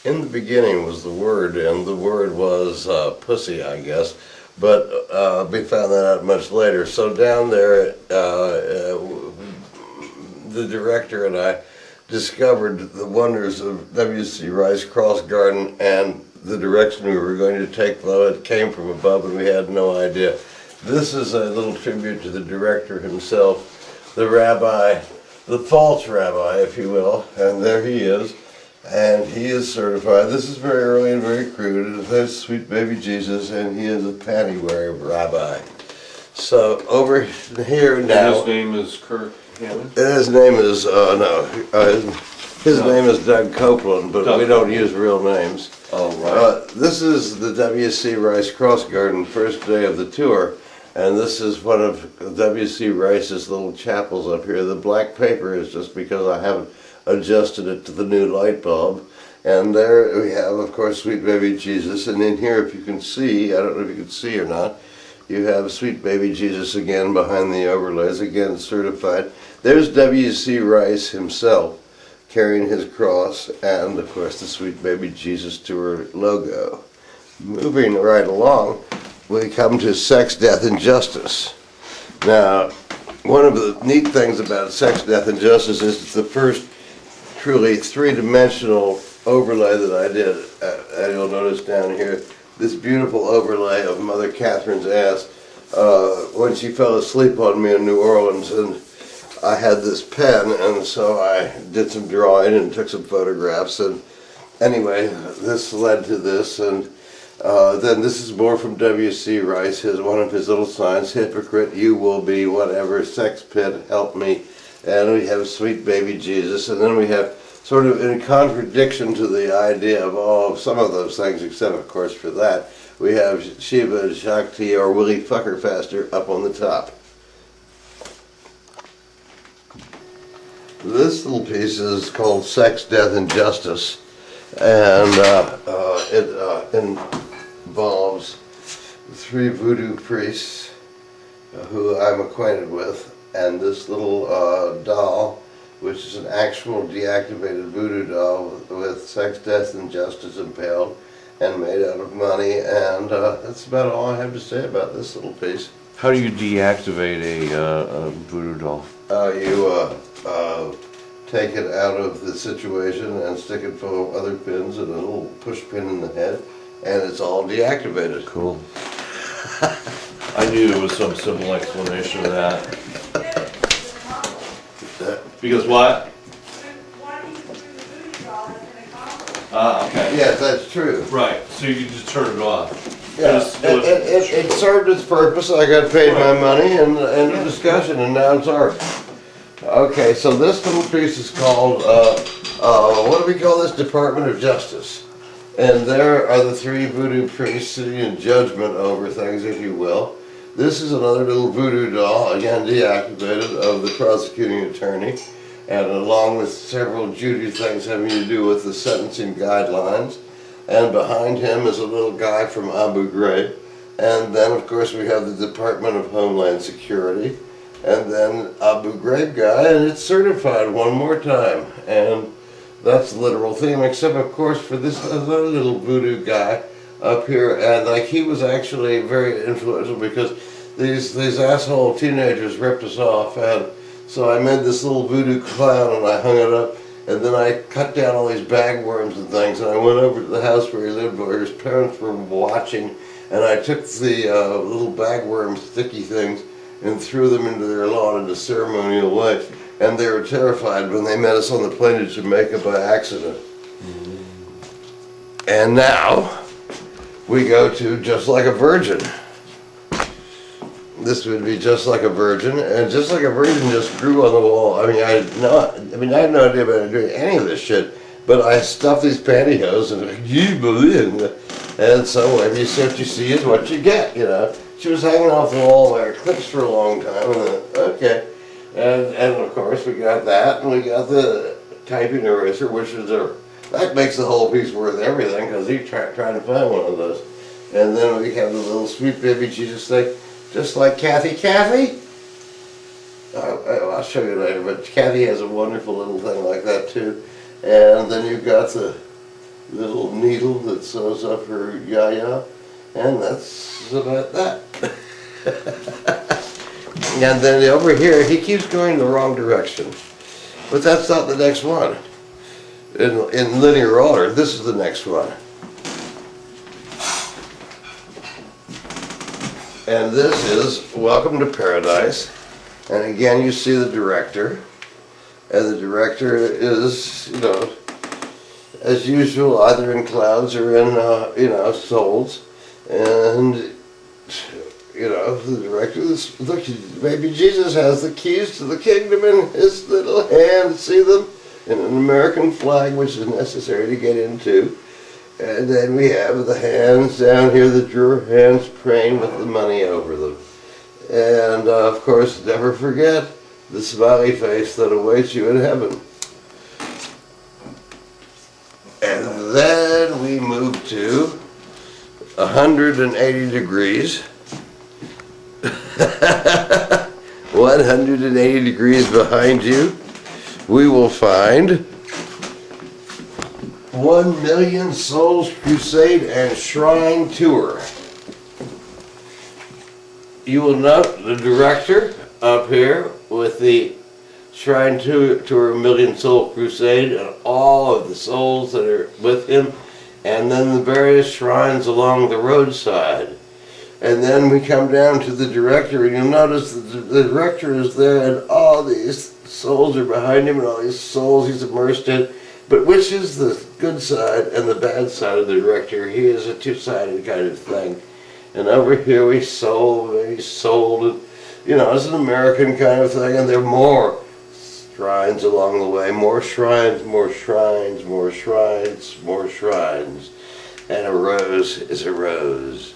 In the beginning was the Word, and the Word was pussy, I guess. But we found that out much later. So down there, the director and I discovered the wonders of W.C. Rice Cross Garden and the direction we were going to take, though it came from above and we had no idea. This is a little tribute to the director himself, the rabbi, the false rabbi, if you will, and there he is. And he is certified. This is very early and very crude. And there's sweet baby Jesus, and he is a panty-wearing rabbi. So over here now. And his name is Kirk Hammond? His name is his name is Doug Copeland, but we don't use real names. Oh right. This is the W.C. Rice Cross Garden first day of the tour, and this is one of W.C. Rice's little chapels up here. The black paper is just because I haven't adjusted it to the new light bulb. And there we have, of course, sweet baby Jesus. And in here, if you can see, I don't know if you can see or not, you have sweet baby Jesus again behind the overlays, again certified. There's W.C. Rice himself carrying his cross, and of course the sweet baby Jesus tour logo. Moving right along, we come to Sex, Death, and Justice. Now, one of the neat things about Sex, Death, and Justice is it's the first truly three-dimensional overlay that I did. And you'll notice down here this beautiful overlay of Mother Catherine's ass when she fell asleep on me in New Orleans, and I had this pen, and so I did some drawing and took some photographs, and anyway, this led to this. And then this is more from W.C. Rice, one of his little signs: hypocrite, you will be whatever, sex pit, help me. And we have sweet baby Jesus, and then we have, sort of in contradiction to the idea of some of those things, except of course for that, we have Shiva, Shakti, or Willie Fucker Faster up on the top. This little piece is called Sex, Death, and Justice, and it involves three voodoo priests who I'm acquainted with, and this little doll, which is an actual deactivated voodoo doll with Sex, Death, and Justice impaled and made out of money. And that's about all I have to say about this little piece. How do you deactivate a voodoo doll? You take it out of the situation and stick it full of other pins and a little push pin in the head, and it's all deactivated. Cool. I knew there was some simple explanation of that. Because what? Okay. Yes, that's true. Right, so you can just turn it off. Yeah, it served its purpose. I got paid my money, and end of discussion, and now it's ours. Okay, so this little piece is called, what do we call this? Department of Justice. And there are the three voodoo priests sitting in judgment over things, if you will. This is another little voodoo doll, again deactivated, of the prosecuting attorney, and along with several Judy things having to do with the sentencing guidelines. And behind him is a little guy from Abu Ghraib. And then, of course, we have the Department of Homeland Security. And then Abu Ghraib guy, and it's certified one more time. And that's the literal theme, except, of course, for this other little voodoo guy up here. And like, he was actually very influential because these asshole teenagers ripped us off. And so I made this little voodoo clown and I hung it up. And then I cut down all these bagworms and things, and I went over to the house where he lived, where his parents were watching, and I took the little bagworm sticky things and threw them into their lawn in a ceremonial way. And they were terrified when they met us on the plane to Jamaica by accident. And now we go to Just Like a Virgin. This would be Just Like a Virgin, and Just Like a Virgin just grew on the wall. I mean, I had no idea about doing any of this shit, but I stuffed these pantyhose and so if you see what you see is what you get, you know. She was hanging off the wall by her clips for a long time, and then, okay. And of course we got that, and we got the typing eraser, which is that makes the whole piece worth everything, because he's trying to find one of those. And then we have the little sweet baby Jesus thing. Just like Kathy? I'll show you later, but Kathy has a wonderful little thing like that too. And then you've got the little needle that sews up her yaya, and that's about that. And then over here, he keeps going the wrong direction. But that's not the next one. In linear order, this is the next one. And this is Welcome to Paradise. And again, you see the director. And the director is, you know, as usual, either in clouds or in, you know, souls. And, you know, the director, look, maybe Jesus has the keys to the kingdom in his little hand. See them? And an American flag, which is necessary to get into. And then we have the hands down here, the drawer hands praying with the money over them. And, of course, never forget the smiley face that awaits you in heaven. And then we move to 180 degrees. 180 degrees behind you, we will find 1 Million Souls Crusade and Shrine Tour. You will note the director up here with the Shrine Tour 1 Million Soul Crusade and all of the souls that are with him, and then the various shrines along the roadside. And then we come down to the director, and you'll notice that the director is there, and all these souls are behind him, and all these souls he's immersed in. But which is the good side and the bad side of the director? He is a two-sided kind of thing. And over here we sold, and he sold, and, you know, it's an American kind of thing, and there are more shrines along the way. More shrines, more shrines, more shrines, more shrines. And a rose is a rose.